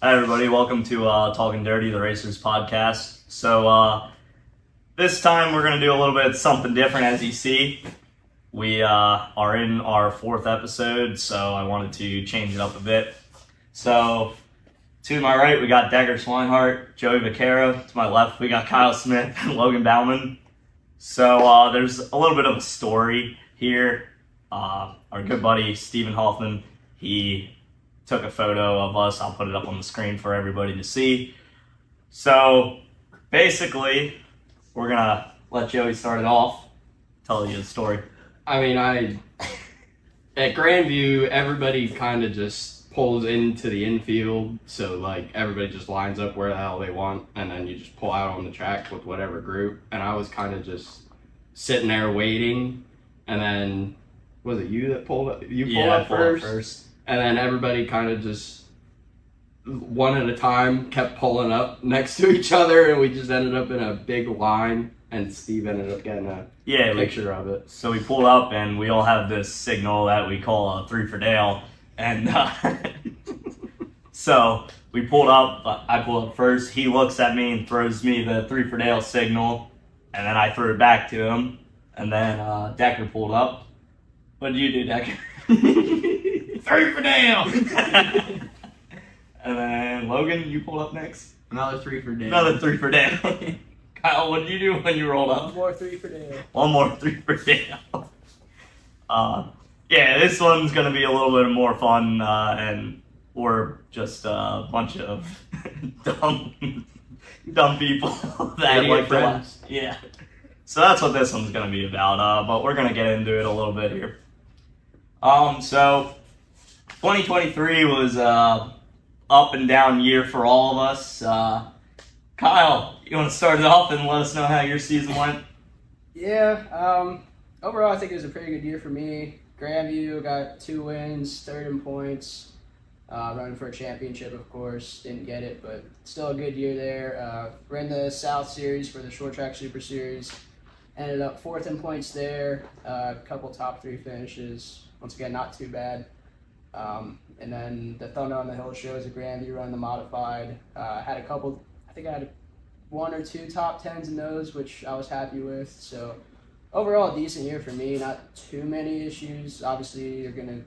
Hi everybody, welcome to Talking Dirty, the Racers podcast. So this time we're going to do a little bit something different. As you see, we are in our 4th episode, so I wanted to change it up a bit. So to my right, we got Decker Swinehart, Joey Vaquero. To my left, we got Kyle Smith and Logan Bauman. So there's a little bit of a story here. Our good buddy Stephen Hoffman, he took a photo of us. I'll put it up on the screen for everybody to see. So basically, we're gonna let Joey start it off, tell you the story. I mean, at Grandview, everybody kind of just pulls into the infield, so like everybody just lines up where the hell they want, and then you just pull out on the track with whatever group. And I was kind of just sitting there waiting, and then was it you that pulled up? You pulled up first. And then everybody kind of just, one at a time, kept pulling up next to each other, and we just ended up in a big line, and Steve ended up getting a picture of it. So we pulled up, and we all have this signal that we call a 3 for Dale. And so we pulled up, I pulled up first, he looks at me and throws me the 3 for Dale signal, and then I threw it back to him, and then Decker pulled up. What did you do, Decker? 3 for Dale! And then Logan, you pulled up next. Another 3 for Dale. Another 3 for Dale. Kyle, what did you do when you rolled up? One more 3 for Dale. One more 3 for Dale. Yeah, this one's gonna be a little bit more fun, and we're just a bunch of dumb people that Idiot like friends. Yeah. So that's what this one's gonna be about. But we're gonna get into it a little bit here. So 2023 was up and down year for all of us. Kyle, you want to start it off and let us know how your season went? Yeah, overall I think it was a pretty good year for me. Grandview got 2 wins, 3rd in points, running for a championship, of course. Didn't get it, but still a good year there. Ran the South Series for the Short Track Super Series. Ended up 4th in points there, a couple top 3 finishes. Once again, not too bad. And then the Thunder on the Hill shows at Grandview run the modified. Had a couple, I think I had 1 or 2 top 10s in those, which I was happy with. So overall, a decent year for me. Not too many issues. Obviously, you're going to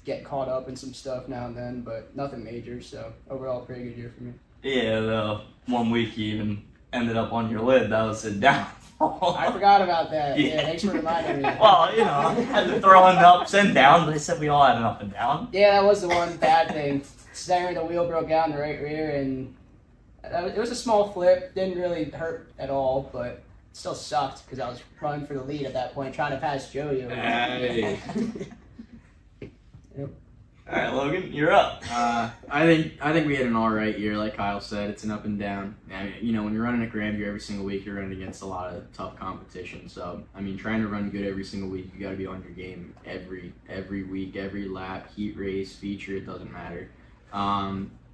get caught up in some stuff now and then, but nothing major. So overall, a pretty good year for me. Yeah, the 1 week you even ended up on your lid. That was it down. I forgot about that. Yeah, thanks for reminding me. Well, you know, I had to throw in the ups and downs. They said we all had an up and down. Yeah, that was the one bad thing. Center, the wheel broke out in the right rear, and it was a small flip. Didn't really hurt at all, but still sucked because I was running for the lead at that point, trying to pass Joey over. Hey. Yep. All right, Logan, you're up. I think we had an all right year, like Kyle said. It's an up and down. I mean, you know, when you're running at Grandview every single week, you're running against a lot of tough competition. So, I mean, trying to run good every single week, you got to be on your game every week, every lap, heat race, feature, it doesn't matter.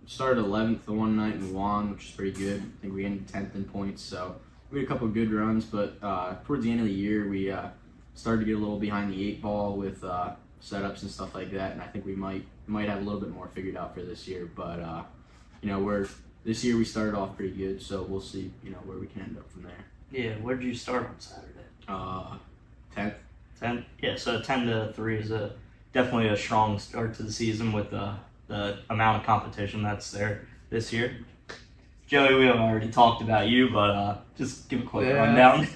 Started 11th the one night and won, which is pretty good. I think we ended 10th in points, so we had a couple of good runs. But towards the end of the year, we started to get a little behind the 8 ball with setups and stuff like that, and I think we might have a little bit more figured out for this year. But you know, this year we started off pretty good, so we'll see, you know, where we can end up from there. Yeah, where did you start on Saturday? 10th. 10. Yeah, so 10-3 is definitely a strong start to the season with the amount of competition that's there this year. Joey, we have already talked about you, but just give a quick rundown.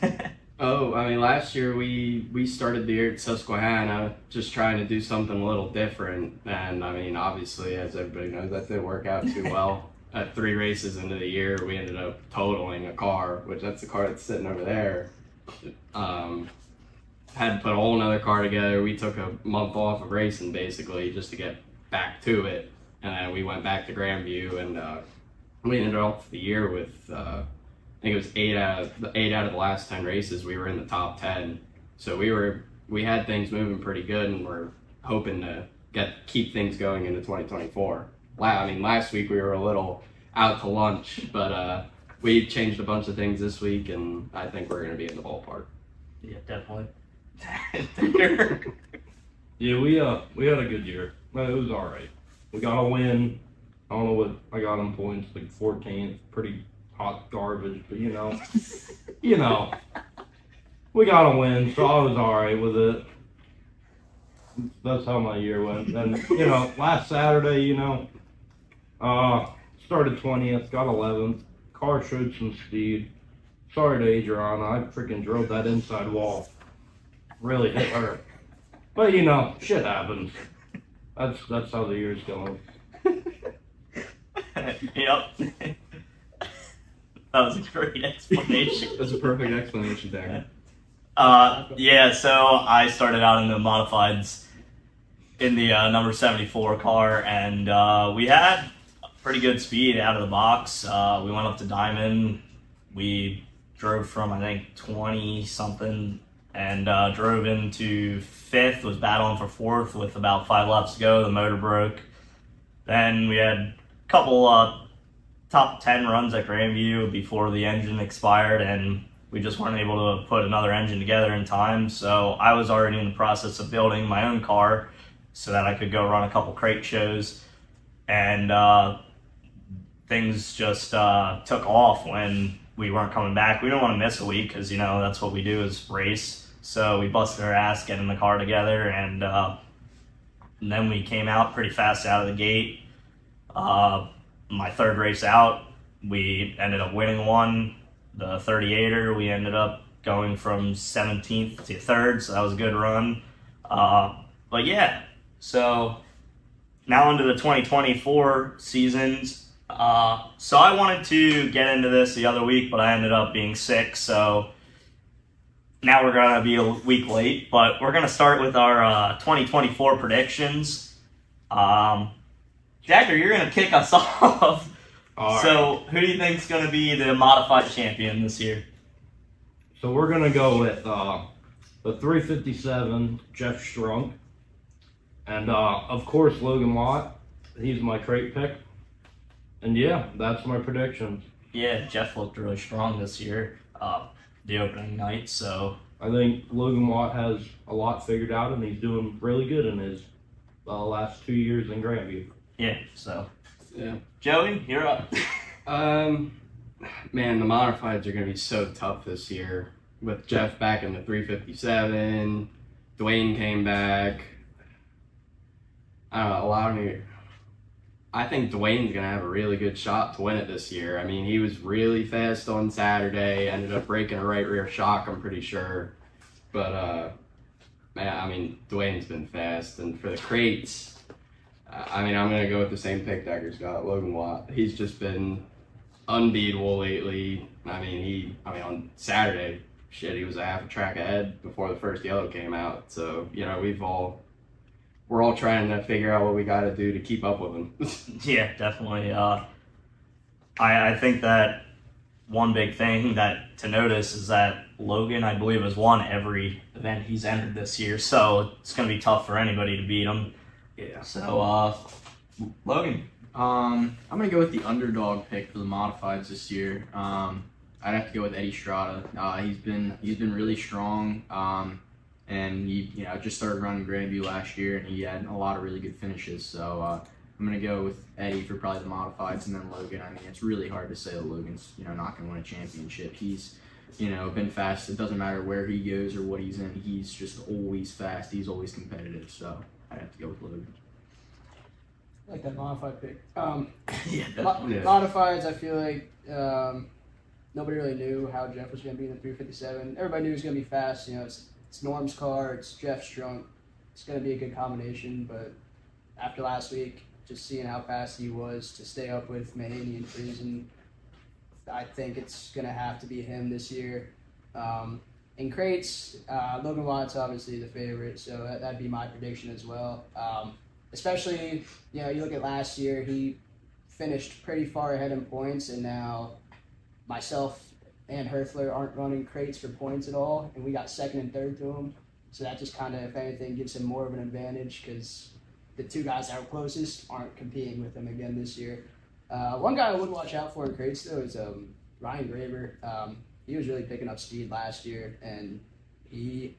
Oh, I mean, last year we started the year at Susquehanna just trying to do something a little different. And, I mean, obviously, as everybody knows, that didn't work out too well. At 3 races into the year, we ended up totaling a car, which that's the car that's sitting over there. Had to put a whole nother car together. We took a month off of racing, basically, just to get back to it. And then we went back to Grandview, and we ended off the year with... I think it was 8 out of the last 10 races we were in the top 10. So we had things moving pretty good, and we're hoping to keep things going into 2024. Wow, I mean, last week we were a little out to lunch, but we changed a bunch of things this week, and I think we're going to be in the ballpark. Yeah, definitely. Yeah, we had a good year. Well, it was all right. We got a win I don't know what I got on points, like 14th. Pretty hot garbage, but you know, we got a win, so I was all right with it. That's how my year went. And last Saturday, started 20th, got 11th. Car showed some speed. Sorry to Adriana, I freaking drove that inside wall. Really hit her. But shit happens. That's how the year's going. Yep. That was a great explanation. That's a perfect explanation, Darren. Yeah, so I started out in the modifieds in the number 74 car, and we had pretty good speed out of the box. We went up to Diamond. We drove from, I think, 20-something and drove into 5th, was battling for 4th with about 5 laps to go. The motor broke. Then we had a couple top 10 runs at Grandview before the engine expired, and we just weren't able to put another engine together in time. So I was already in the process of building my own car so that I could go run a couple crate shows. And things just took off when we weren't coming back. We didn't want to miss a week because, that's what we do is race. So we busted our ass getting the car together, and then we came out pretty fast out of the gate. My third race out, we ended up winning one. The 38er, we ended up going from 17th to 3rd, so that was a good run. But yeah, so now into the 2024 seasons. So I wanted to get into this the other week, but I ended up being sick, so now we're going to be a week late. But we're going to start with our 2024 predictions. Jagger, you're going to kick us off. So, who do you think is going to be the modified champion this year? So we're going to go with the 357, Jeff Strunk. And, of course, Logan Watt. He's my crate pick. And, yeah, that's my predictions. Yeah, Jeff looked really strong this year, the opening night. So I think Logan Watt has a lot figured out, and he's doing really good in his last 2 years in Grandview. Yeah, so. Yeah. Joey, you're up. Man, the modifieds are going to be so tough this year. With Jeff back in the 357, Dwayne came back. I don't know, I think Dwayne's going to have a really good shot to win it this year. I mean, he was really fast on Saturday, ended up breaking a right rear shock, I'm pretty sure. But, man, I mean, Dwayne's been fast. And for the crates, I'm going to go with the same pick Decker's got, Logan Watt. He's just been unbeatable lately. I mean, on Saturday, shit, he was a half a track ahead before the first yellow came out. So, we're all trying to figure out what we got to do to keep up with him. Yeah, definitely. I think that one big thing that to notice is that Logan, I believe, has won every event he's entered this year. So it's going to be tough for anybody to beat him. Yeah. So, Logan. I'm gonna go with the underdog pick for the modifieds this year. I'd have to go with Eddie Strada. He's been really strong. And he just started running Grandview last year, and he had a lot of really good finishes. So I'm gonna go with Eddie for probably the modifieds, and then Logan. I mean, it's really hard to say that Logan's not gonna win a championship. He's been fast. It doesn't matter where he goes or what he's in. He's just always fast. He's always competitive. So I'd have to go with Logan. I like that modified pick. Yeah, definitely. Modifieds, I feel like nobody really knew how Jeff was going to be in the 357. Everybody knew he was going to be fast. It's Norm's car, it's Jeff Strunk. It's going to be a good combination, but after last week, just seeing how fast he was to stay up with Mahaney and Friesen, I think it's going to have to be him this year. In crates, Logan Watt's obviously the favorite, so that'd be my prediction as well. Especially, you look at last year, he finished pretty far ahead in points, and now myself and Herfler aren't running crates for points at all, and we got second and third to him. So that just kind of, if anything, gives him more of an advantage because the two guys that are closest aren't competing with him again this year. One guy I would watch out for in crates, though, is Ryan Graver. He was really picking up speed last year, and he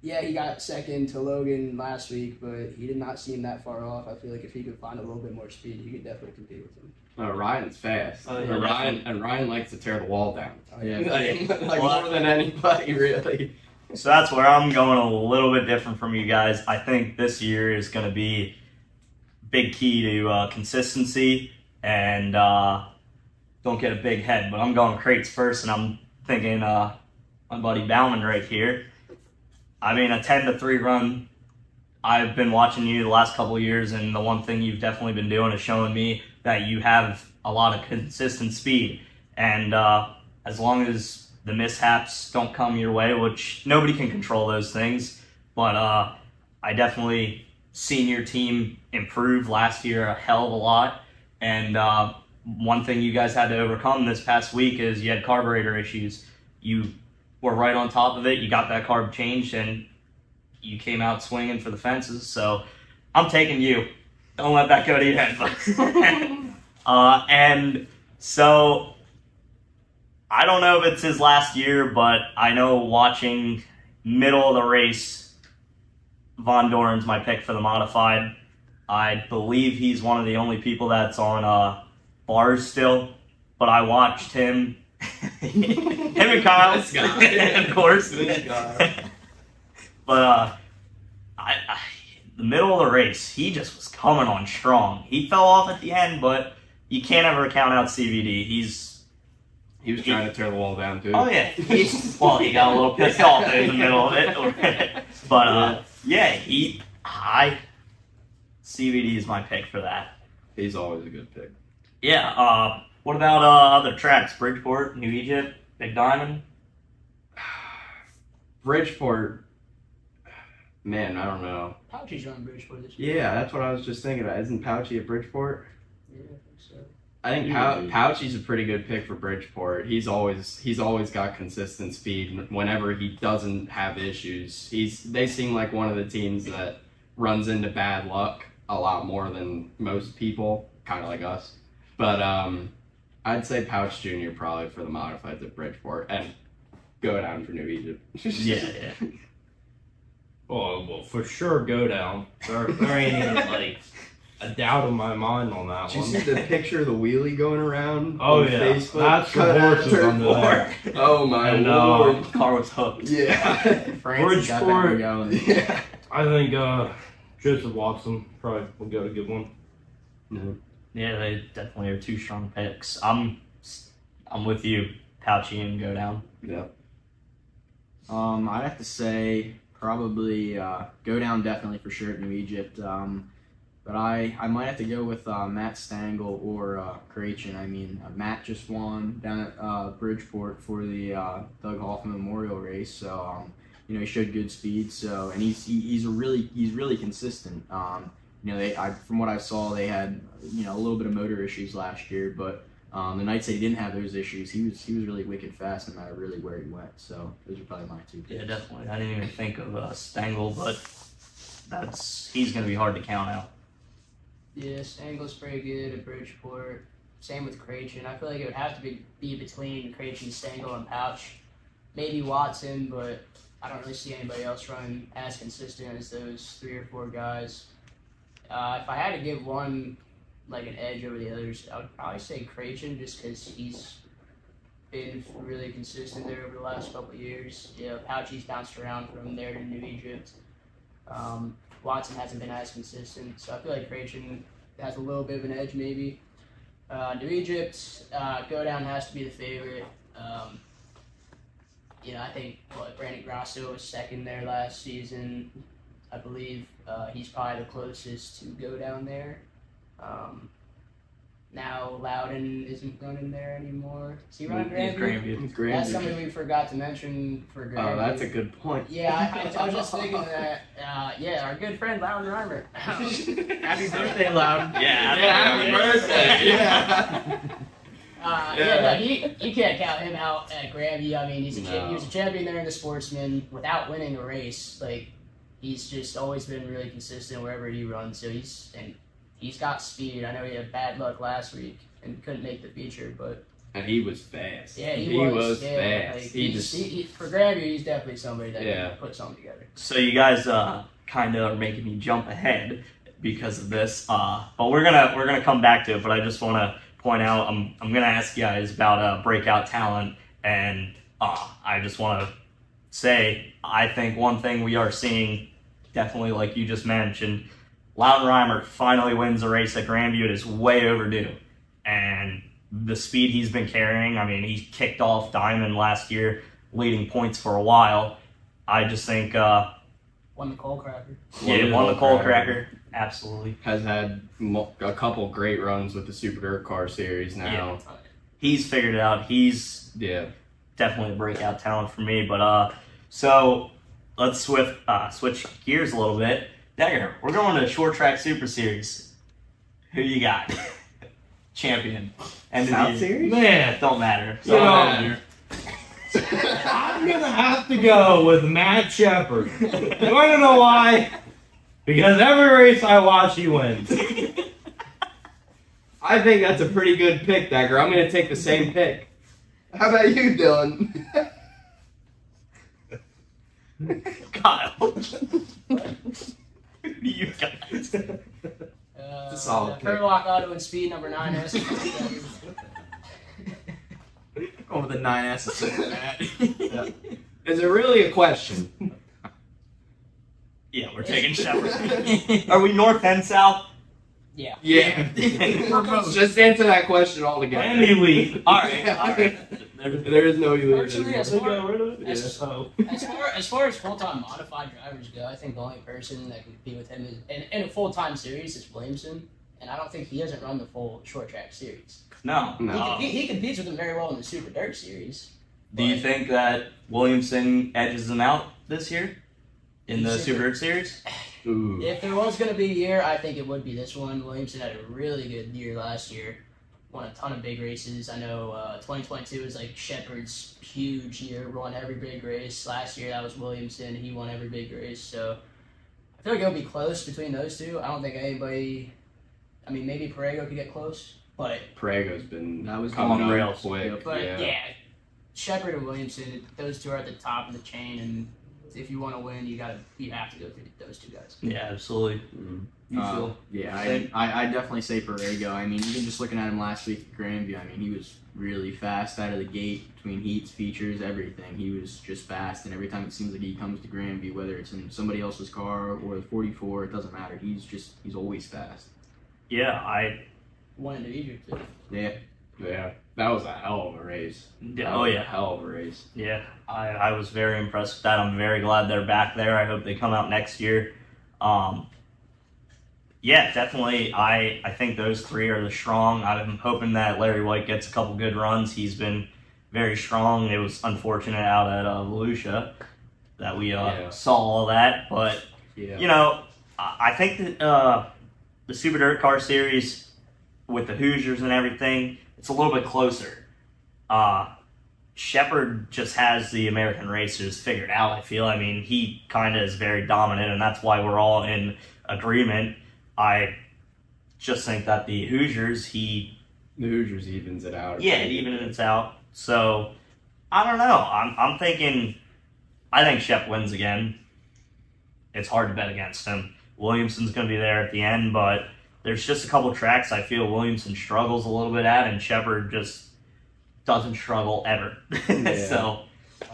Yeah, he got second to Logan last week, but he did not seem that far off. I feel like if he could find a little bit more speed, he could definitely compete with him. Ryan's fast. Oh, yeah, Ryan likes to tear the wall down. Oh, yeah. like more than anybody, really. So that's where I'm going a little bit different from you guys. I think this year is going to be big key to consistency and don't get a big head. But I'm going crates first, and I'm thinking my buddy Bauman right here. I mean, a 10-3 run. I've been watching you the last couple of years, and the one thing you've definitely been doing is showing me that you have a lot of consistent speed. And as long as the mishaps don't come your way, which nobody can control those things, but I definitely seen your team improve last year a hell of a lot. And one thing you guys had to overcome this past week is you had carburetor issues. You were right on top of it. You got that carb changed, and you came out swinging for the fences. So I'm taking you. Don't let that go to your head. And so I don't know if it's his last year, but I know watching middle of the race, Von Doren's my pick for the modified. I believe he's one of the only people that's on bars still, but I watched him. Him and Kyle, This guy. of course. This guy. But the middle of the race, he just was coming on strong. He fell off at the end, but you can't ever count out CVD. He was trying to tear the wall down, too. Oh yeah, he got a little pissed off in the middle of it. But CVD is my pick for that. He's always a good pick. Yeah. What about other tracks? Bridgeport, New Egypt, Big Diamond. Bridgeport, man, I don't know. Pouchy's running Bridgeport this year. Yeah, that's what I was just thinking about. Isn't Pouchy at Bridgeport? Yeah, I think so. I think Pouchy's a pretty good pick for Bridgeport. He's always got consistent speed. Whenever he doesn't have issues, they seem like one of the teams that runs into bad luck a lot more than most people, kind of like us. But I'd say Pouch Jr. probably for the modifieds at Bridgeport and go down for New Egypt. Yeah. Oh, well, for sure, go down. There ain't even like a doubt in my mind on that Did you one. see the picture of the wheelie going around Oh on yeah, Facebook? that's Cut the out horses turn under four. there. Oh my And, lord. Car was hooked. Yeah. France got that Bridgeport. one going. Yeah. I think Joseph Watson probably will go a good one. No. Yeah, they definitely are two strong picks. I'm with you, Pouchy, and go down. Yeah. I'd have to say probably go down definitely for sure at New Egypt. But I might have to go with Matt Stangl or Krachin. I mean, Matt just won down at Bridgeport for the Doug Hoffman Memorial Race, so he showed good speed. So and he's really consistent. From what I saw, they had a little bit of motor issues last year, but the nights that he didn't have those issues, he was really wicked fast no matter really where he went. So those are probably my two picks. Yeah, definitely. I didn't even think of Stengel, but he's going to be hard to count out. Yeah, Stangel's pretty good at Bridgeport. Same with Krachin. I feel like it would have to be between Krachin, Stangl, and Pouch. Maybe Watson, but I don't really see anybody else running as consistent as those 3 or 4 guys. If I had to give one an edge over the others, I would probably say Krachin, just because he's been really consistent there over the last couple of years. Yeah, Pouchy's bounced around from there to New Egypt. Watson hasn't been as consistent, so I feel like Krachin has a little bit of an edge maybe. New Egypt, go down has to be the favorite. I think Brandon Grasso was second there last season. I believe he's probably the closest to go down there. Now Loudon isn't running there anymore. Is he running Grandview? That's something we forgot to mention for Grandview. Oh, that's a good point. Yeah, I was just thinking that. Our good friend Loudon Reimer. Happy birthday, Loudon. Happy birthday. Yeah. You can't count him out at Grandview. I mean, he was a champion there in the Sportsman without winning a race. He's just always been really consistent wherever he runs. So he's got speed. I know he had bad luck last week and couldn't make the feature, but and he was fast. Yeah, he was fast. Like, he just for Grandview, he's definitely somebody that Yeah. can put something together. So you guys kind of are making me jump ahead because of this, but we're gonna come back to it. But I just want to point out I'm gonna ask you guys about breakout talent, and I just want to say I think one thing we are seeing, definitely like you just mentioned, Lautenreimer finally wins a race at Grandview. It is way overdue, and the speed he's been carrying. I mean, he kicked off Diamond last year, leading points for a while. I just think, Won the coal cracker. won the coal cracker. Absolutely. has had a couple great runs with the Super Dirt Car Series now. He's figured it out. He's Yeah. definitely a breakout talent for me. But so let's switch gears a little bit. Dagger, we're going to Short Track Super Series. Who you got? Champion. End of the South year. Series? Man, Don't matter. You know, Don't matter. I'm gonna have to go with Matt Shepard. You wanna know why? Because every race I watch, he wins. I think that's a pretty good pick, Dagger. I'm going to take the same pick. How about you, Dylan? Kyle. Who do you guys? a solid pick. Furlock Auto and Speed number 9. Going with the 9S assistant, Matt. Is it really a question? Yeah, we're taking Shepard. Are we north and south? Yeah. Yeah. Just answer that question altogether. And elite. All right. There is no elite. Personally, as far, So, as far as full-time modified drivers go, I think the only person that can compete with him is in a full-time series is Williamson, and I don't think he doesn't run the full short track series. No. No. He competes with him very well in the Super Dirt series. Do you but- think that Williamson edges them out this year in the He's- Super Dirt Series? Ooh. If there was going to be a year, I think it would be this one. Williamson had a really good year last year. Won a ton of big races. I know 2022 was like Shepard's huge year. Won every big race. Last year that was Williamson. He won every big race. So I feel like it'll be close between those two. I don't think anybody. I mean, maybe Perego could get close, but Parego's been That was coming on up rails. quick. yeah. Shepard and Williamson, those two are at the top of the chain, and if you want to win, you have to go through those two guys. Yeah, absolutely. You feel? Yeah, Same? I definitely say Perego. I mean, even just looking at him last week at Grandview, I mean, he was really fast out of the gate between heats, features, everything. He was just fast, and every time it seems like he comes to Grandview, whether it's in somebody else's car or the 44, it doesn't matter. He's always fast. Yeah, I. One in Egypt too. Yeah. Yeah, that was a hell of a race. That Oh was a yeah, hell of a race. yeah. I was very impressed with that. I'm very glad they're back there. I hope they come out next year. Yeah, definitely. I think those three are the strong. I'm hoping that Larry White gets a couple good runs. He's been very strong. It was unfortunate out at Volusia that we saw all that, but Yeah. you know, I think that the Super Dirt Car Series with the Hoosiers and everything, it's a little bit closer. Shepard just has the American racers figured out, I feel. I mean, he kind of is very dominant, and that's why we're all in agreement. I just think that the Hoosiers, The Hoosiers evens it out. yeah, it evens out. So, I don't know. I'm thinking, I think Shep wins again. It's hard to bet against him. Williamson's going to be there at the end, but there's just a couple tracks I feel Williamson struggles a little bit at, and Shepard just doesn't struggle ever. Yeah. So,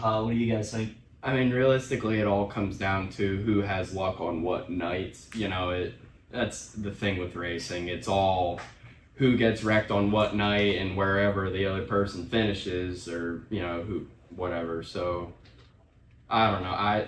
what do you guys think? I mean, realistically, it all comes down to who has luck on what nights. You know, that's the thing with racing. It's all who gets wrecked on what night and wherever the other person finishes, or whatever. So, I don't know.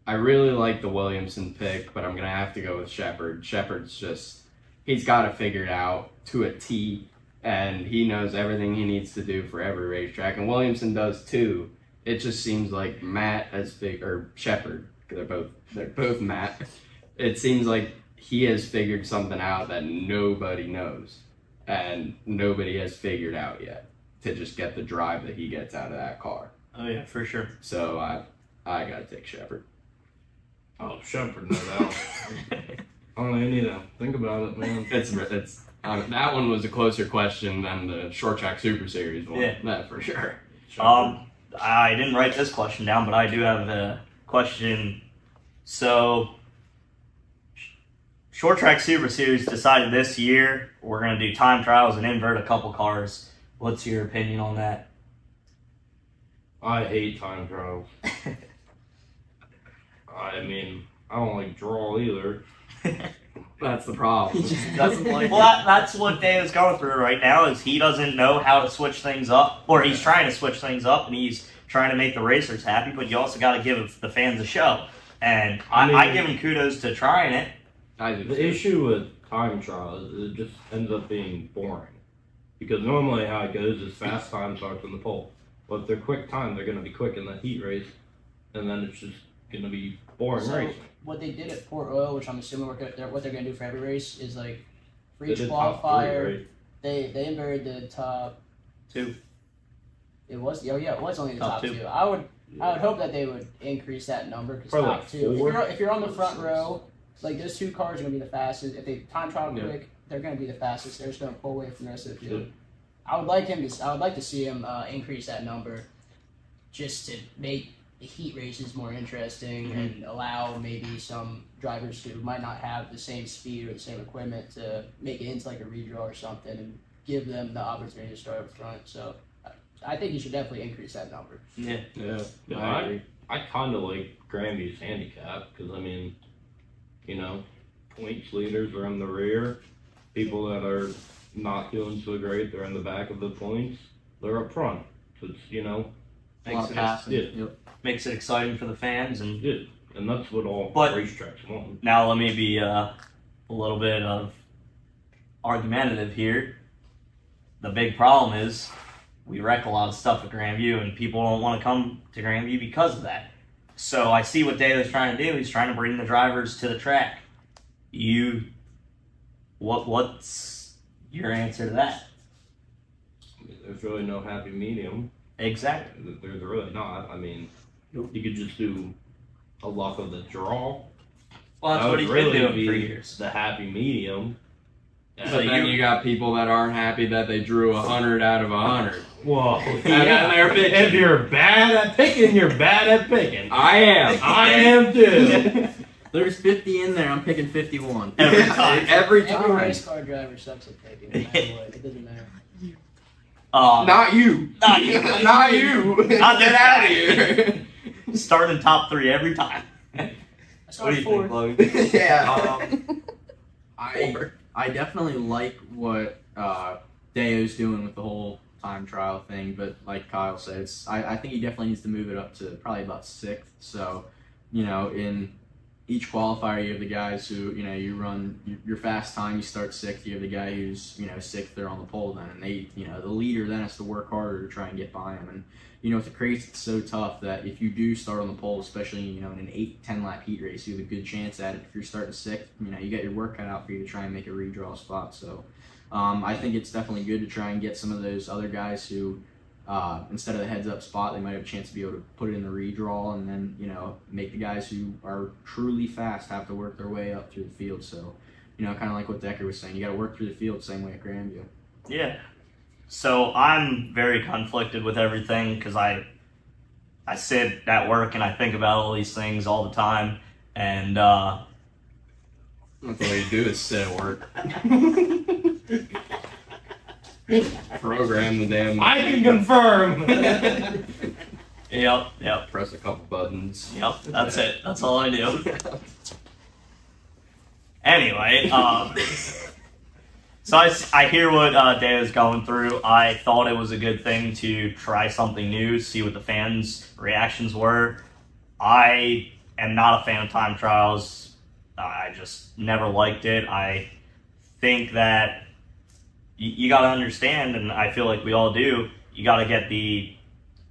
I really like the Williamson pick, but I'm gonna have to go with Shepard. Shepard's he's got it figured out to a T, and he knows everything he needs to do for every racetrack, and Williamson does too. It just seems like Matt or Shepard, they're both Matt. It seems like he has figured something out that nobody knows, and nobody has figured out yet to just get the drive that he gets out of that car. Oh, yeah, for sure. So I gotta take Shepard. oh, Shepard, no doubt. I don't know any of that. Think about it, man. It's That one was a closer question than the Short Track Super Series one. Yeah. That for sure. I didn't write this question down, but I do have a question. So, Short Track Super Series decided this year we're going to do time trials and invert a couple cars. What's your opinion on that? I hate time trials. I mean, I don't like draw either. That's the problem. Doesn't like Well, that's what Dave's going through right now is he doesn't know how to switch things up, or he's trying to switch things up, and he's trying to make the racers happy, but you also got to give the fans a show. And I give him kudos to trying it. I do. The issue with time trials is it just ends up being boring. Because normally how it goes is fast time starts on the pole. But if they're quick time, they're going to be quick in the heat race. And then it's just going to be boring So racing. what they did at Port Oil, which I'm assuming what they're going to do for every race, is like for They each did top qualifier, three, right? they inverted the top. 2. It was it was only the Top top two. two. I would hope that they would increase that number because Probably top like two. four. If you're on the front row, like those two cars are going to be the fastest. If they time trial Yeah. quick, they're going to be the fastest. They're just going to pull away from the rest of the field. Yeah. I would like to see him increase that number, just to make the heat races more interesting and allow maybe some drivers who might not have the same speed or the same equipment to make it into like a redraw or something and give them the opportunity to start up front. So I think you should definitely increase that number. Yeah. Yeah. Yeah, I agree. I kind of like Grandview's handicap because, I mean, you know, points leaders are in the rear. People that are not doing so great, they're in the back of the points. They're up front. So it's, you know, a lot Makes of it, passing. Yeah. Yep. makes it exciting for the fans. And yeah. And that's what all But- racetracks want. now let me be a little bit of argumentative here. The big problem is we wreck a lot of stuff at Grandview, and people don't want to come to Grandview because of that. So I see what David's trying to do. He's trying to bring the drivers to the track. What's your answer to that? There's really no happy medium. Exactly. There's really not. I mean, you could just do a luck of the draw. Well, that's That what would he's really been doing be for years. The happy medium. But then you got people that aren't happy that they drew 100 out of 100. Whoa. And then they're bitching. If you're bad at picking, you're bad at picking. I am. I am too. There's 50 in there. I'm picking 51. Every time. Every Every time. race car driver sucks at picking. No matter what. It doesn't matter. Not you. Not you. Not you. Not Get this out of guy. here. Starting top 3 every time. I saw What do you four. think, Logan? Yeah. I definitely like what Deo's doing with the whole time trial thing, but like Kyle said, I think he definitely needs to move it up to probably about 6th. So, you know, in each qualifier, you have the guys who, you know, you run your fast time, you start 6th. You have the guy who's, you know, 6th there on the pole then, and they, you know, the leader then has to work harder to try and get by him. And you know, with the crates, it's so tough that if you do start on the pole, especially, you know, in an 8-10 lap heat race, you have a good chance at it. If you're starting 6th, you know, you got your work cut out for you to try and make a redraw spot. So I think it's definitely good to try and get some of those other guys who, instead of the heads-up spot, they might have a chance to be able to put it in the redraw and then, you know, make the guys who are truly fast have to work their way up through the field. So, you know, kind of like what Decker was saying, you got to work through the field same way at Grandview. Yeah. So I'm very conflicted with everything because I sit at work and I think about all these things all the time. And That's all you do is sit at work. Program the damn. I can confirm. yep, Press a couple buttons. that's it. That's all I do. Anyway, so I hear what Dave's going through. I thought it was a good thing to try something new, see what the fans' reactions were. I am not a fan of time trials. I just never liked it. I think that you got to understand, and I feel like we all do, you got to get the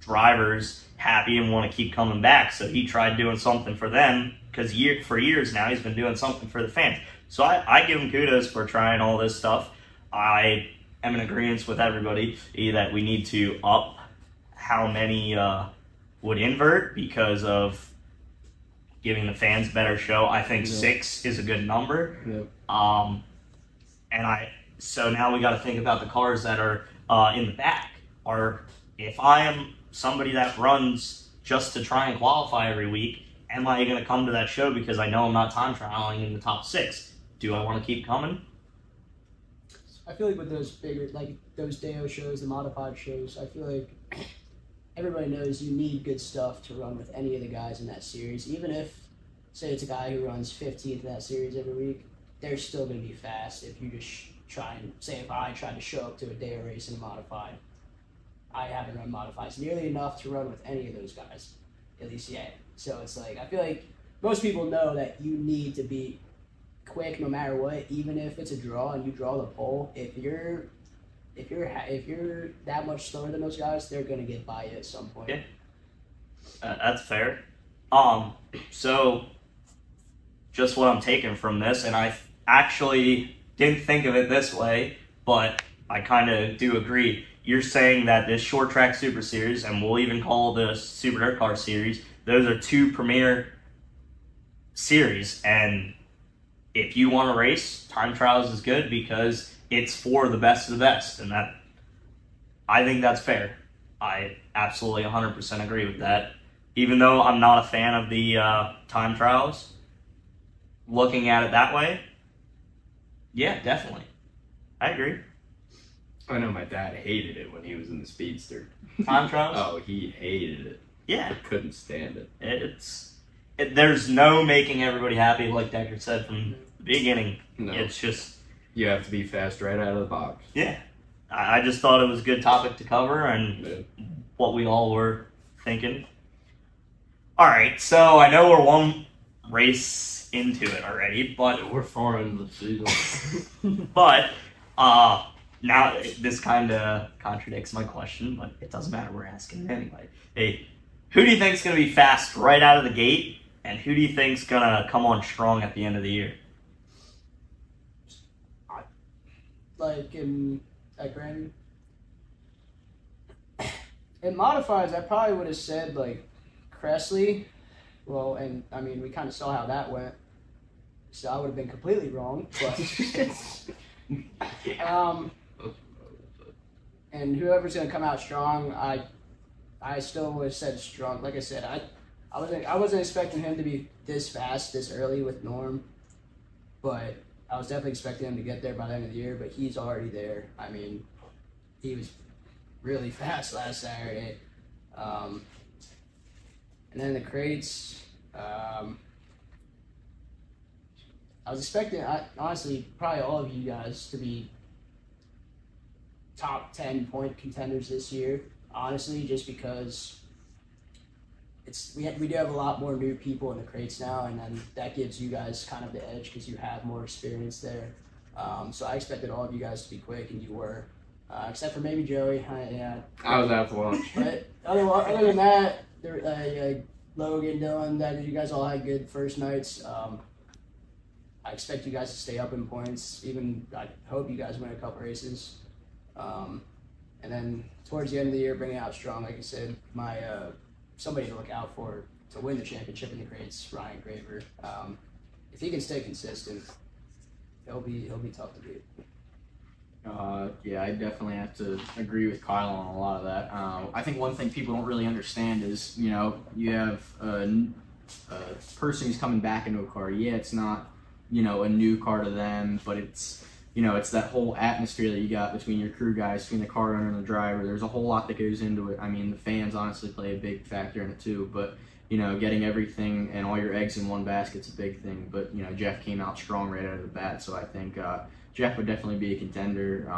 drivers happy and want to keep coming back. So he tried doing something for them because for years now he's been doing something for the fans. So I give him kudos for trying all this stuff. I am in agreement with everybody that we need to up how many would invert because of giving the fans a better show. I think 6 is a good number. Yep. And So now we got to think about the cars that are in the back. Or if I am somebody that runs just to try and qualify every week, am I going to come to that show because I know I'm not time trialing in the top 6? Do I want to keep coming? I feel like with those bigger, like those Deo shows, the modified shows, I feel like everybody knows you need good stuff to run with any of the guys in that series. Even if, say, it's a guy who runs 15th in that series every week, they're still going to be fast if you just try and, say, if I tried to show up to a Deo race in a modified, I haven't run modifieds nearly enough to run with any of those guys, at least yet. So it's like, I feel like most people know that you need to be quick no matter what, even if it's a draw and you draw the pole. If you're that much slower than those guys, they're gonna get by you at some point. Yeah. That's fair. So just what I'm taking from this, and I actually didn't think of it this way, but I kind of do agree. You're saying that this short track super series, and we'll even call the Super Dirt Car series, those are 2 premier series, and if you want to race, time trials is good because it's for the best of the best, and that, I think that's fair. I absolutely 100% agree with that. Even though I'm not a fan of the time trials, looking at it that way, yeah, definitely. I agree. I know my dad hated it when he was in the Speedster. Time trials? Oh, he hated it. Yeah. Couldn't stand it. There's no making everybody happy, like Decker said from the beginning. No. It's just... You have to be fast right out of the box. Yeah. I just thought it was a good topic to cover and what we all were thinking. All right, so I know we're one race into it already, but We're far into the season. now this kind of contradicts my question, but it doesn't matter. We're asking it anyway. Hey, who do you think's going to be fast right out of the gate, and who do you think's going to come on strong at the end of the year? Like at Granby. In modifieds, I probably would have said like Cressley. Well, and I mean, we kind of saw how that went, so I would have been completely wrong. But and whoever's gonna come out strong, I still would have said strong. Like I said, I wasn't expecting him to be this fast this early with Norm, but I was definitely expecting him to get there by the end of the year. But he's already there. I mean, he was really fast last Saturday. And then the crates, I was expecting, honestly, probably all of you guys to be top 10 point contenders this year, honestly, just because we do have a lot more new people in the crates now, and then that gives you guys kind of the edge because you have more experience there. So I expected all of you guys to be quick, and you were, except for maybe Joey. I was out to lunch. But other than that, Logan, Dylan, that you guys all had good first nights. I expect you guys to stay up in points. Even I hope you guys win a couple races. And then towards the end of the year, bring it out strong. Like I said, my somebody to look out for to win the championship in the crates, Ryan Graver. If he can stay consistent, he'll be tough to beat. Yeah, I definitely have to agree with Kyle on a lot of that. I think one thing people don't really understand is, you have a person who's coming back into a car. Yeah, it's not, a new car to them, but it's, it's that whole atmosphere that you got between your crew guys, between the car owner and the driver. There's a whole lot that goes into it. I mean, the fans honestly play a big factor in it too, but, getting everything and all your eggs in one basket's a big thing. But, Jeff came out strong right out of the bat, so I think Jeff would definitely be a contender.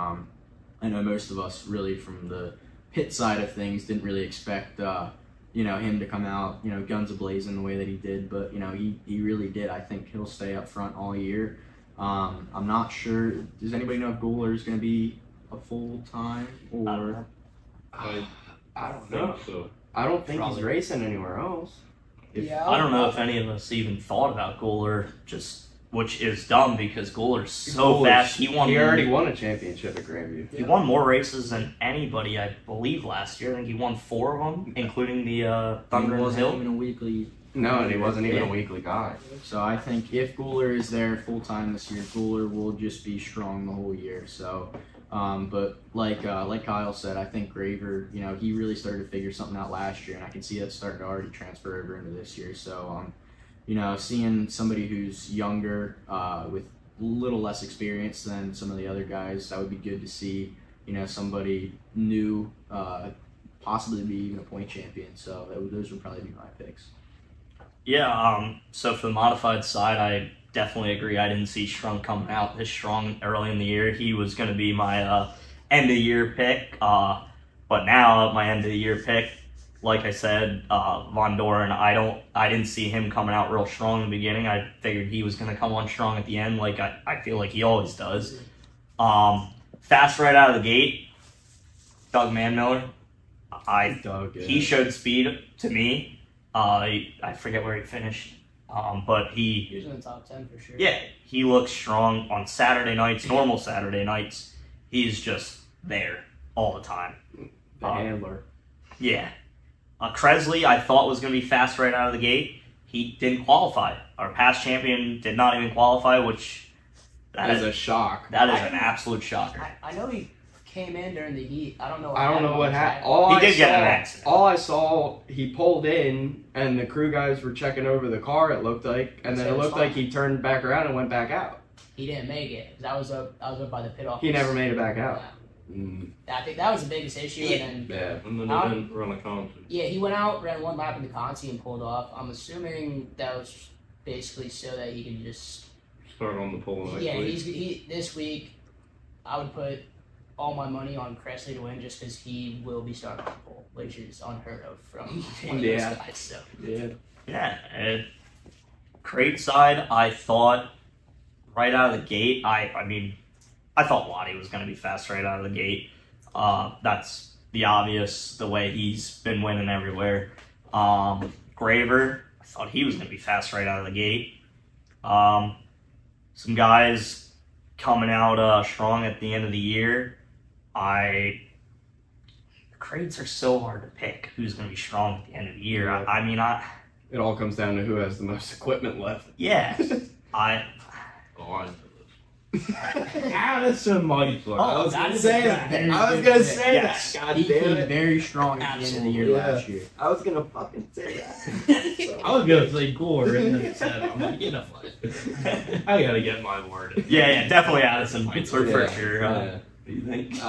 I know most of us really from the pit side of things didn't really expect, him to come out, guns a-blazing the way that he did, but, he really did. I think he'll stay up front all year. I'm not sure. Does anybody know if Gooler is going to be a full-time or? I don't think so. I don't think Probably. he's racing anywhere else. I don't know if any of us even thought about Gooler, which is dumb because Gooler's so fast. He already won a championship at Grandview. He won more races than anybody, I believe, last year. I think he won 4 of them, including the Thunder He and wasn't Hill. even a weekly No, and he wasn't even a weekly guy. So I think if Guler is there full time this year, Guler will just be strong the whole year. So, but like Kyle said, I think Graver, he really started to figure something out last year, and I can see that starting to already transfer over into this year. So, seeing somebody who's younger with a little less experience than some of the other guys, that would be good to see. Somebody new, possibly be even a point champion. So those would probably be my picks. Yeah, so for the modified side, I definitely agree. I didn't see Strunk coming out this strong early in the year. He was going to be my end-of-the-year pick, but now my end-of-the-year pick, like I said, Von Doren, I didn't see him coming out real strong in the beginning. I figured he was going to come on strong at the end, like I feel like he always does. Fast right out of the gate, Doug Manmiller. He showed speed to me. I forget where he finished, but He was in the top 10 for sure. yeah, he looks strong on Saturday nights, normal Saturday nights. He's just there all the time. The handler. Yeah. Kresley, I thought was going to be fast right out of the gate. He didn't qualify. Our past champion did not even qualify, which That is a shock. That is an absolute shocker. I know he came in during the heat. I don't know what happened. He did get in an accident. All I saw, he pulled in, and the crew guys were checking over the car, it looked like, and then it looked like he turned back around and went back out. He didn't make it. I was up by the pit office. He never made it back out. I think that was the biggest issue. Yeah. And then, And then he didn't run a Conti. yeah, he went out, ran one lap in the Conti, and pulled off. I'm assuming that was basically so that he can just Start on the pole next yeah. week. This week, I would put all my money on Kresley to win just because he will be starting on the pole, which is unheard of from one of those guys. So. Yeah. Crate side, I thought right out of the gate, I thought Lottie was going to be fast right out of the gate. That's the obvious, the way he's been winning everywhere. Graver, I thought he was going to be fast right out of the gate. Some guys coming out strong at the end of the year. Crates are so hard to pick who's going to be strong at the end of the year. Yeah. It all comes down to who has the most equipment left. Yeah. I Addison Meisler. I was gonna say that. Yes. God He damn came it. very strong at the end of the year last year. I was gonna fucking say that. I was gonna say Gore, and then said, I'm like, you know what? I gotta get my word in. Yeah, definitely Addison Meisler for sure. Yeah. What do you think?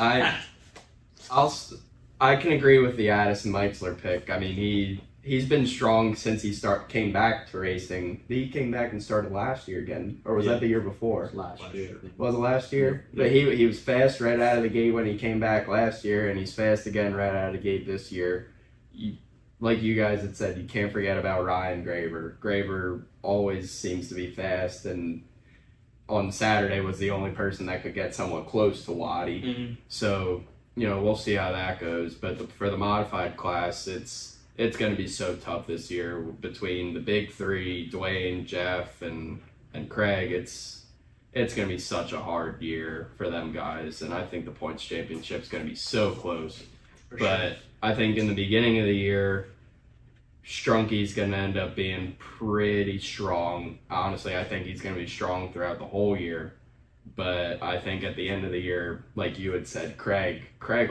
I can agree with the Addison Meitzler pick. I mean, he's been strong since he came back to racing. He came back and started last year again, or was that the year before? Last year. Was it last year? Yeah. But he was fast right out of the gate when he came back last year, and he's fast again right out of the gate this year. Like you guys had said, you can't forget about Ryan Graver. Graver always seems to be fast, and on Saturday was the only person that could get somewhat close to Waddy. Mm-hmm. So, we'll see how that goes. But for the modified class, it's going to be so tough this year between the big three, Dwayne, Jeff, and Craig. It's going to be such a hard year for them guys, and I think the points championship's going to be so close. But I think in the beginning of the year, Strunky's going to end up being pretty strong. Honestly, I think he's going to be strong throughout the whole year. But I think at the end of the year, like you had said, Craig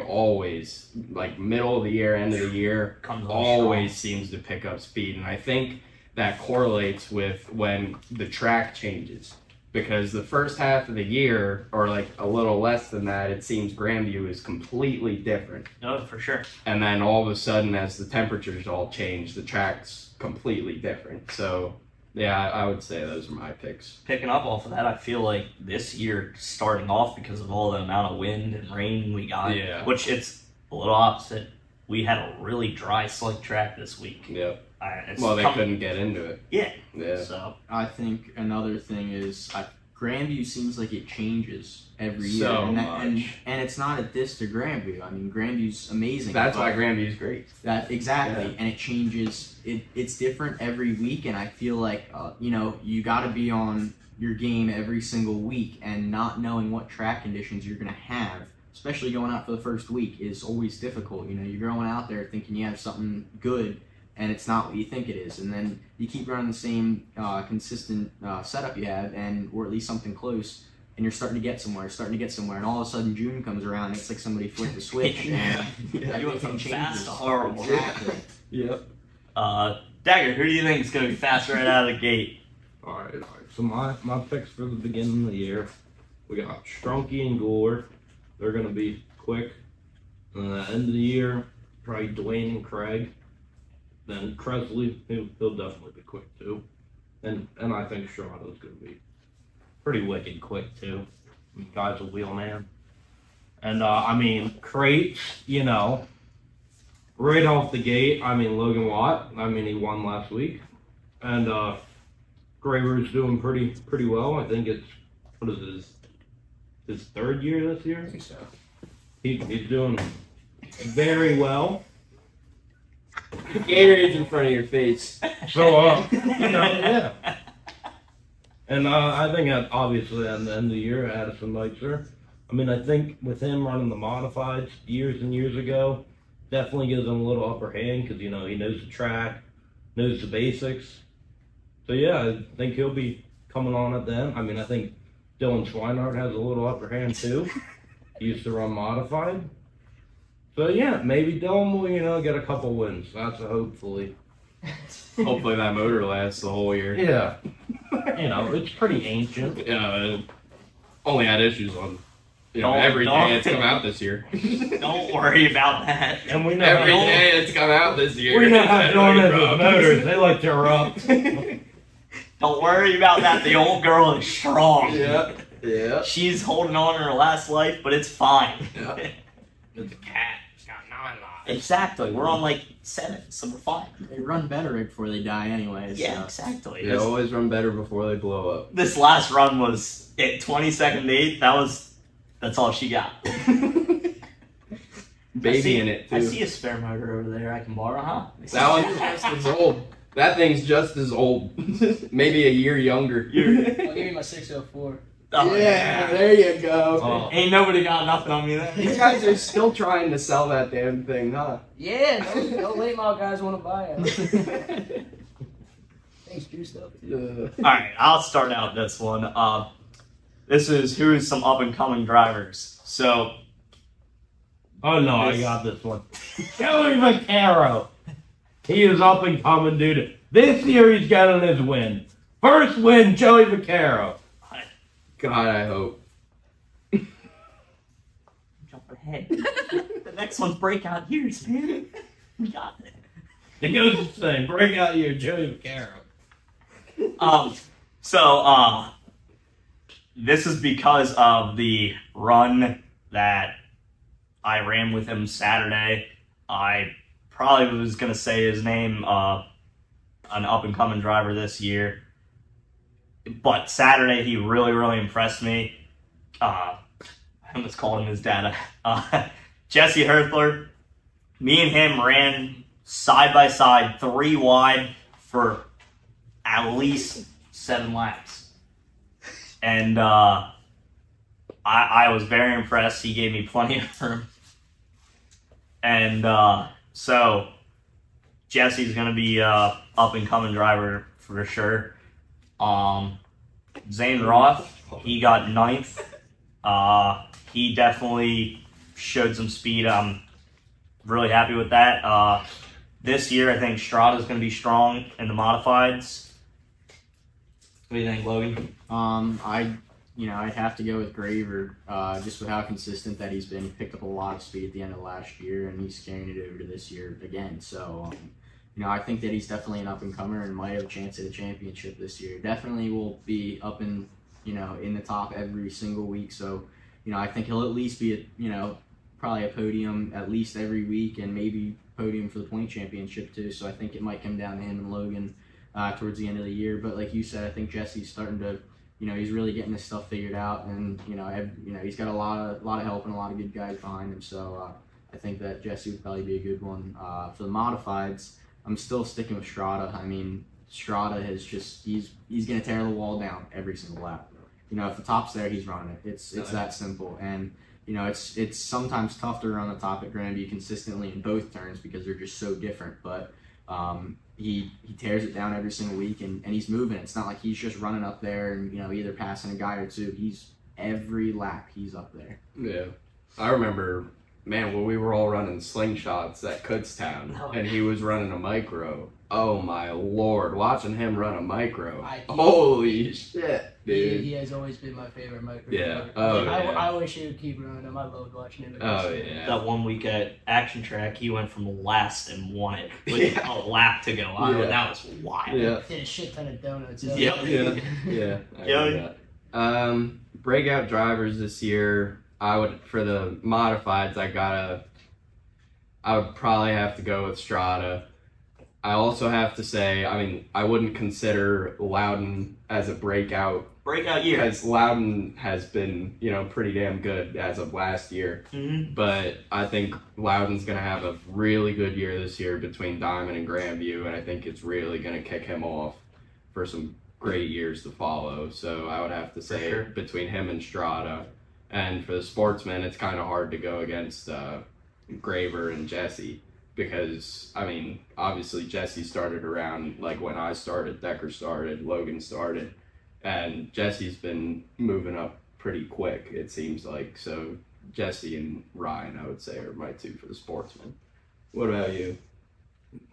always, like middle of the year, end of the year, always seems to pick up speed. And I think that correlates with when the track changes. Because the first half of the year, or like a little less than that, it seems Grandview is completely different. No, for sure. And then all of a sudden, as the temperatures all change, the track's completely different. So, yeah, I would say those are my picks. Picking up off of that, I feel like this year starting off because of all the amount of wind and rain we got, which it's a little opposite. We had a really dry, slick track this week. Yep. They couldn't get into it. Yeah. Yeah. So I think another thing is Grandview seems like it changes every year. So and it's not a diss to Grandview. I mean, Grandview's amazing. That's why Grandview's great. Exactly. Yeah. And it changes. It's different every week, and I feel like, you got to be on your game every single week, and not knowing what track conditions you're going to have, especially going out for the first week, is always difficult. You're going out there thinking you have something good, and it's not what you think it is. And then you keep running the same consistent setup you have, or at least something close, and you're starting to get somewhere, and all of a sudden June comes around, and it's like somebody flipped the switch, and You went everything from fast changes. to horrible. Exactly. Yep. Dagger, who do you think is going to be fast right out of the gate? All right. So my picks for the beginning of the year, we got Strunky and Gore. They're gonna be quick. And at the end of the year, probably Dwayne and Craig. Then Cresley, he'll definitely be quick too. And I think Strato's gonna be pretty wicked quick too. The guy's a wheel man. And I mean, crates, you know, right off the gate. I mean, Logan Watt. I mean, he won last week, and Graver's doing pretty well. I think it's his third year this year. I think so. He's doing very well. Gatorade's in front of your face. So you know, yeah. And I think that obviously at the end of the year, Addison Neitzer. I mean, I think with him running the modifieds years and years ago, definitely gives him a little upper hand because, you know, he knows the track, knows the basics. So, yeah, I think he'll be coming on at the end. I mean, I think Dylan Schweinhardt has a little upper hand, too. He used to run modified. So, yeah, maybe Dylan will, you know, get a couple wins. That's a hopefully. Hopefully that motor lasts the whole year. Yeah. You know, it's pretty ancient. Yeah, only had issues on Don't- every don't- day it's come out this year. Don't worry about that. And we know Every how, day it's come out this year. we know how It's Dylan been is with rough. motors. They like to erupt. Don't worry about that. The old girl is strong. Yeah, yeah. She's holding on to her last life, but it's fine. Yeah. It's a cat. It's got 9 lives. Exactly. We're on like 7, so we're fine. They run better right before they die, anyways. Yeah, So. exactly. They always run better before they blow up. This last run was at 22nd to 8th. That's all she got. Baby in it too. I see a spare motor over there I can borrow, huh? That one's just as old. That thing's just as old. Maybe a year younger. I'll give you my 604. Oh, there you go. Oh. Ain't nobody got nothing on me These there. guys are still trying to sell that damn thing, huh? Yeah, no late model guys want to buy it. Thanks, juiced up. Alright, I'll start out this one. This is who's some up and coming drivers. So, Oh no, I got this one. Joey Vaccaro. He is up and coming, dude. This year he's getting his win. First win, Joey Vaccaro. God, I hope. jump ahead. The next one's breakout years, man. We got it. It goes the same. Break out your Joey Vaccaro. This is because of the run that I ran with him Saturday. I probably was going to say his name, an up-and-coming driver this year. But Saturday, he really, really impressed me. I almost called him his dad. Jesse Herthler. Me and him ran side-by-side, 3 wide for at least 7 laps. And I was very impressed. He gave me plenty of room. And so Jesse's going to be up-and-coming driver for sure. Zane Roth, he got 9th. He definitely showed some speed. I'm really happy with that. This year, I think Strada's going to be strong in the modifieds. What do you think, Logan? I'd have to go with Graver, just with how consistent that he's been. He picked up a lot of speed at the end of last year, and he's carrying it over to this year again. So, I think that he's definitely an up-and-comer and might have a chance at a championship this year. Definitely will be up in the top every single week. So, I think he'll at least be probably a podium at least every week, and maybe podium for the point championship too. So I think it might come down to him and Logan towards the end of the year. But like you said, I think Jesse's starting to, he's really getting his stuff figured out, and he's got a lot of help and a lot of good guys behind him. So I think that Jesse would probably be a good one. For the modifieds, I'm still sticking with Strada. I mean, Strada has just he's gonna tear the wall down every single lap. If the top's there, he's running it. It's that simple. And it's sometimes tough to run the top at Grandview consistently in both turns because they're just so different. But He tears it down every single week, and he's moving. It's not like he's just running up there and either passing a guy or two. He's every lap he's up there. Yeah, I remember, man, when we were all running slingshots at Kutztown, and he was running a micro. Oh my lord, watching him run a micro. Holy shit, dude. He has always been my favorite micro. Yeah. Oh, yeah. I wish he would keep running him. I loved watching him. Oh, yeah. That one week at Action Track, he went from last and won it with a lap to go. That was wild. Yeah. Did a shit ton of donuts. Yep. Yeah. I remember that. Breakout drivers this year, for the modifieds, I would probably have to go with Strada. I also have to say, I mean, I wouldn't consider Loudon as a breakout year. because Loudon has been, pretty damn good as of last year. Mm-hmm. But I think Loudon's going to have a really good year this year between Diamond and Grandview, and I think it's really going to kick him off for some great years to follow. So I would have to say between him and Strada. And for the sportsmen, it's kind of hard to go against Graver and Jesse. Because, I mean, obviously Jesse started around, like, when I started, Decker started, Logan started, and Jesse's been moving up pretty quick, it seems like. So Jesse and Ryan, I would say, are my two for the sportsmen. What about you?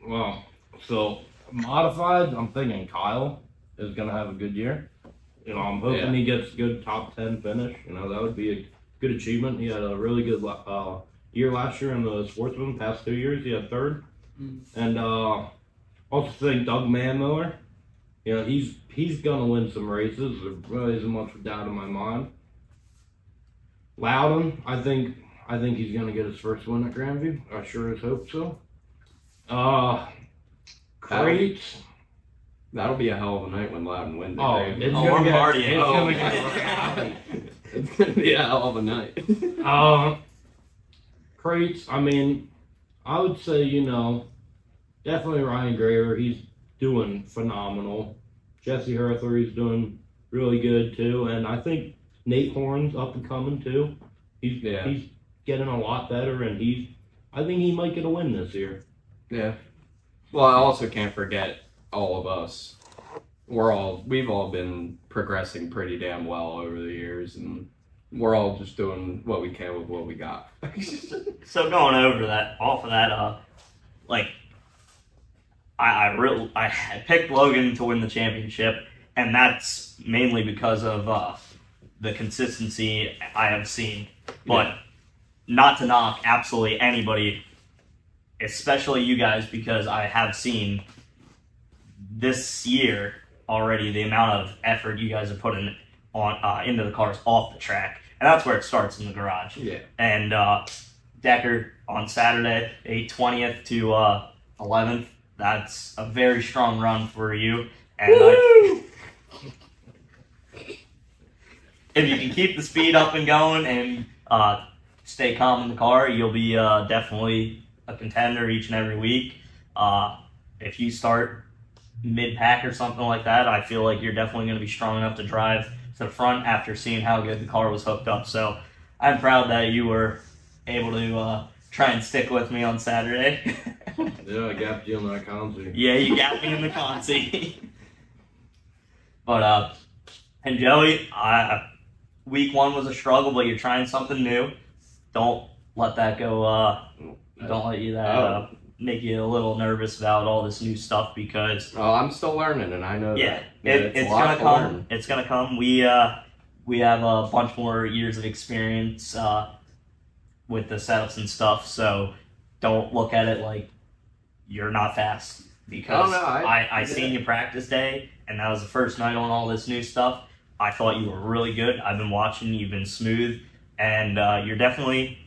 Well, so modified, I'm thinking Kyle is going to have a good year. I'm hoping he gets a good top 10 finish. That would be a good achievement. He had a really good year last year in the sportsman. Past 2 years, he had third. And also think Doug Manmiller. He's gonna win some races. There really isn't much doubt in my mind. Loudon, I think he's gonna get his first win at Grandview. I sure as hope so. Crate. That'll be a hell of a night when Loudon wins. It's we're partying. It's gonna be a hell of a night. Crates, I mean, I would say, definitely Ryan Graver. He's doing phenomenal. Jesse Herther, he's doing really good, too. And I think Nate Horn's up and coming, too. He's getting a lot better, and I think he might get a win this year. Yeah. Well, I also can't forget all of us. We've all been progressing pretty damn well over the years, and we're all just doing what we can with what we got. So going off of that, I picked Logan to win the championship, and that's mainly because of the consistency I have seen. But not to knock absolutely anybody, especially you guys, because I have seen this year already the amount of effort you guys are putting into the cars off the track, and that's where it starts, in the garage. Yeah. And Decker on Saturday, 20th to 11th. That's a very strong run for you. And if you can keep the speed up and going and stay calm in the car, you'll be definitely a contender each and every week. If you start mid-pack or something like that, I feel like you're definitely going to be strong enough to drive to the front after seeing how good the car was hooked up. So I'm proud that you were able to try and stick with me on Saturday. Yeah, I gapped you in that consi. Yeah, you got me in the consi. But, and Joey, week one was a struggle, but you're trying something new. Don't let that go, don't let you make you a little nervous about all this new stuff, because I'm still learning, and I know that. It's gonna come. It's gonna come. We have a bunch more years of experience with the setups and stuff, so don't look at it like you're not fast, because I seen you practice day, and that was the first night on all this new stuff. I thought you were really good. I've been watching. You've been smooth, and you're definitely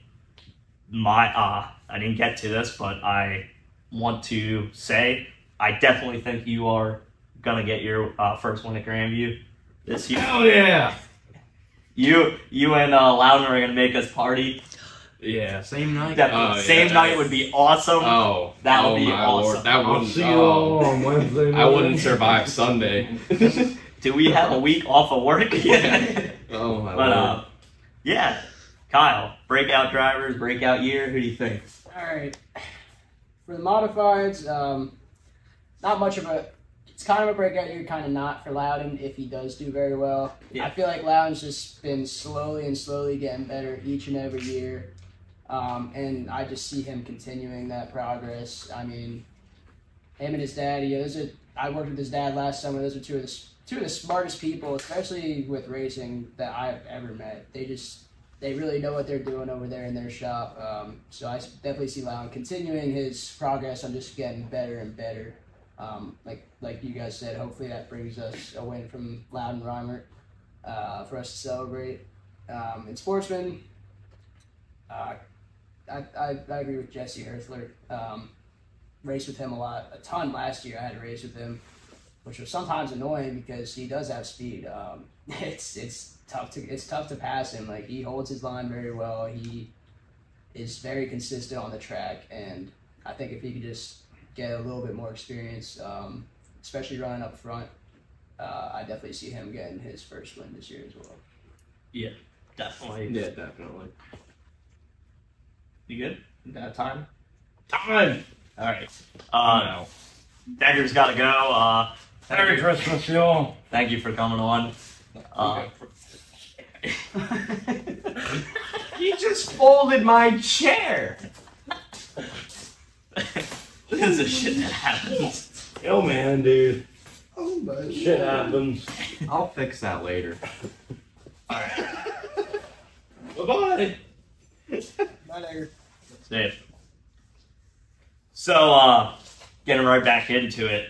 I didn't get to this, but I want to say I definitely think you are gonna get your first win at Grandview this year. Hell yeah! You and Loudon are gonna make us party. Yeah, Same night. Definitely. Same night would be awesome. That would be awesome. Lord. That I'll see you all on Wednesday night. I wouldn't survive Sunday. Do we have a week off of work? Oh my Lord. Yeah, Kyle, breakout drivers, breakout year. Who do you think? All right. For the modifieds, not much of a. It's kind of a breakout year, kind of not for Loudon if he does do very well. Yeah. I feel like Loudon's just been slowly getting better each and every year. And I just see him continuing that progress. I mean, him and his dad, I worked with his dad last summer. Those are two of the smartest people, especially with racing, that I've ever met. They really know what they're doing over there in their shop. So I definitely see Loudon continuing his progress on just getting better and better. Like you guys said, hopefully that brings us a win from Loudon Reimer for us to celebrate. In Sportsman, I agree with Jesse Herthler. Raced with him a ton last year. I had to race with him, which was sometimes annoying because he does have speed. It's tough to pass him. Like, he holds his line very well. He is very consistent on the track, and I think if he could just get a little bit more experience, especially running up front, I definitely see him getting his first win this year as well. Yeah, definitely. Yeah, definitely. You good? That time? Time! All right. Dagger's got to go. Merry Christmas, y'all. Thank you for coming on. You just folded my chair. This is the shit that happens. Yo, man, dude. Oh my Shit happens. I'll fix that later. All right. Bye-bye. Bye, Dagger. Safe. So, getting right back into it.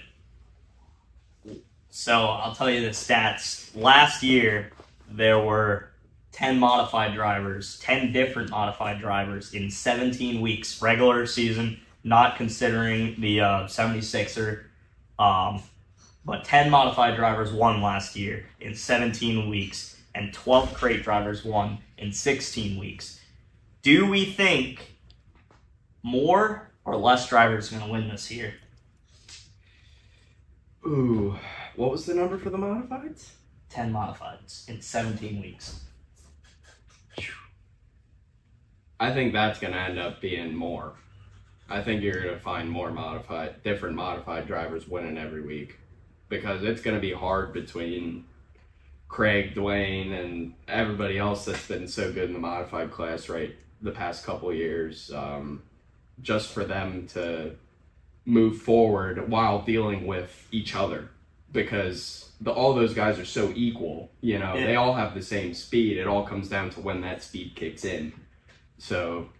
So, I'll tell you the stats. Last year, there were 10 modified drivers, 10 different modified drivers in 17 weeks, regular season, not considering the 76er. But 10 modified drivers won last year in 17 weeks, and 12 crate drivers won in 16 weeks. Do we think more or less drivers are going to win this year? Ooh, what was the number for the modifieds? 10 modifieds in 17 weeks. I think that's going to end up being more. I think you're going to find more different modified drivers winning every week, because it's going to be hard between Craig, Dwayne, and everybody else that's been so good in the modified class the past couple years, just for them to move forward while dealing with each other, because all those guys are so equal. Yeah. They all have the same speed. It all comes down to when that speed kicks in. So,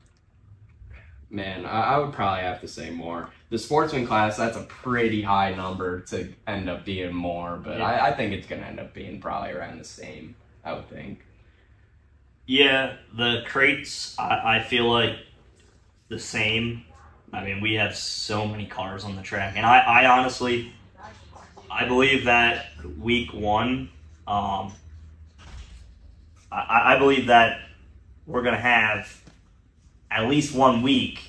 man, I would probably have to say more. The sportsman class, that's a pretty high number to end up being more, but Yeah. I think it's going to end up being probably around the same, I would think. Yeah, the crates, I feel like the same. I mean, we have so many cars on the track, and I honestly, I believe that week one, I believe that we're going to have at least 1 week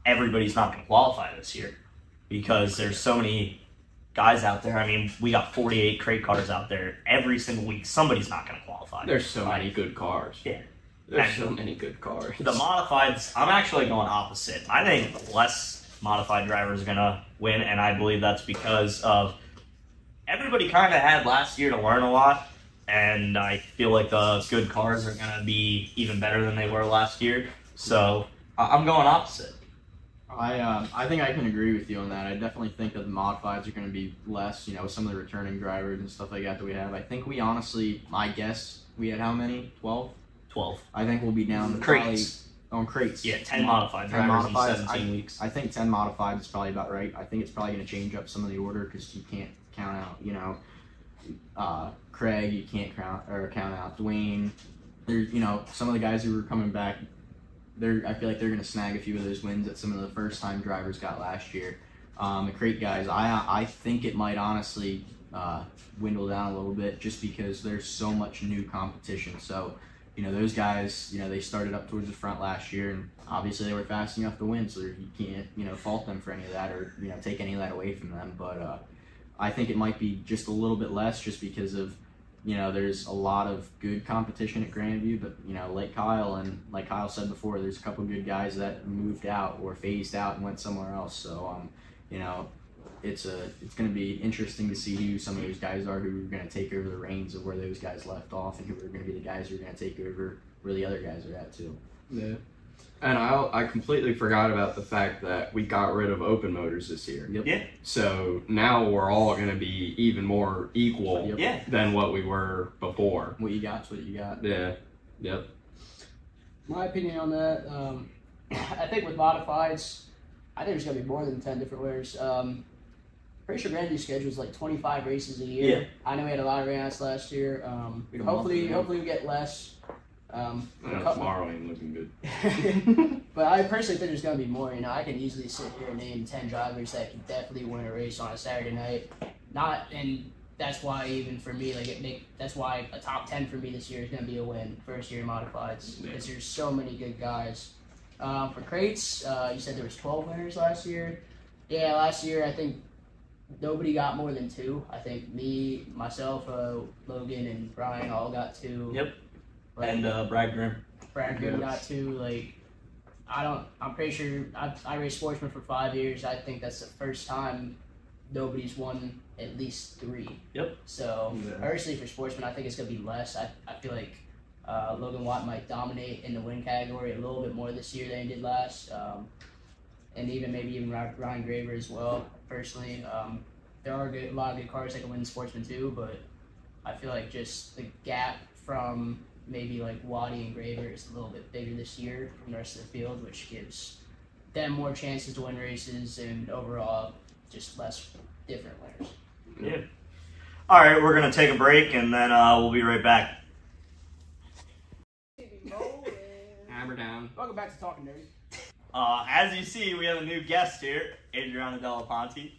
everybody's not going to qualify this year, because there's so many guys out there. I mean, we got 48 crate cars out there. Every single week, somebody's not going to qualify. There's so many good cars. Yeah. There's so many good cars. The modifieds, I'm actually going opposite. I think less modified drivers are going to win, and I believe that's because of everybody kind of had last year to learn a lot, and I feel like the good cars are going to be even better than they were last year. So I'm going opposite. I think I can agree with you on that. I definitely think that the modifieds are going to be less, with some of the returning drivers and stuff like that we have. I think we honestly, my guess, we had how many? 12? 12. I think we'll be down to Crates. probably on crates. Yeah, 10 modified 10 drivers modifieds. in 17 weeks. I think 10 modified is probably about right. I think it's probably going to change up some of the order, because you can't count out, Craig. You can't count out Dwayne. There's, some of the guys who were coming back. I feel like they're going to snag a few of those wins that some of the first-time drivers got last year. The crate guys, I think it might honestly dwindle down a little bit, just because there's so much new competition. So, those guys, they started up towards the front last year, and obviously they were fast enough to win, so you can't, fault them for any of that, or, take any of that away from them. But I think it might be just a little bit less, just because of, there's a lot of good competition at Grandview, but, like Kyle said before, there's a couple good guys that moved out or phased out and went somewhere else. So, it's going to be interesting to see who some of those guys are who are going to take over the reins of where those guys left off, and who are going to be the guys who are going to take over where the other guys are at too. Yeah. And I completely forgot about the fact that we got rid of open motors this year. Yep. Yeah. So now we're all going to be even more equal Yeah. than what we were before. What you got's what you got. Yeah. Yep. My opinion on that, I think with modifieds, I think there's going to be more than 10 different winners. Pretty sure Grandview's schedule is like 25 races a year. Yeah. I know we had a lot of rants last year. We had a month ago. Hopefully we get less. I know tomorrow ain't looking good. But I personally think there's going to be more. You know, I can easily sit here and name 10 drivers that can definitely win a race on a Saturday night. And that's why even for me, that's why a top 10 for me this year is going to be a win. First year modifieds, because there's so many good guys. For crates, you said there was 12 winners last year. Yeah, last year I think nobody got more than 2. I think me, myself, Logan, and Brian all got 2. Yep. Like, And Brad Grimm. Brad Grimm got 2. Like, I'm pretty sure I raced Sportsman for 5 years. I think that's the first time nobody's won at least 3. Yep. So, Yeah. personally for Sportsman, I think it's going to be less. I feel like Logan Watt might dominate in the win category a little bit more this year than he did last. And maybe Ryan Graver as well, personally. There are a lot of good cars that can win Sportsman too, but I feel like just the gap from maybe like Waddy and Graver is a little bit bigger this year from the rest of the field, which gives them more chances to win races and overall just less different winners. Yeah. All right, we're going to take a break, and then we'll be right back. Hammer down. Welcome back to Talking Nerdy. As you see, we have a new guest here, Adriana Delaponte.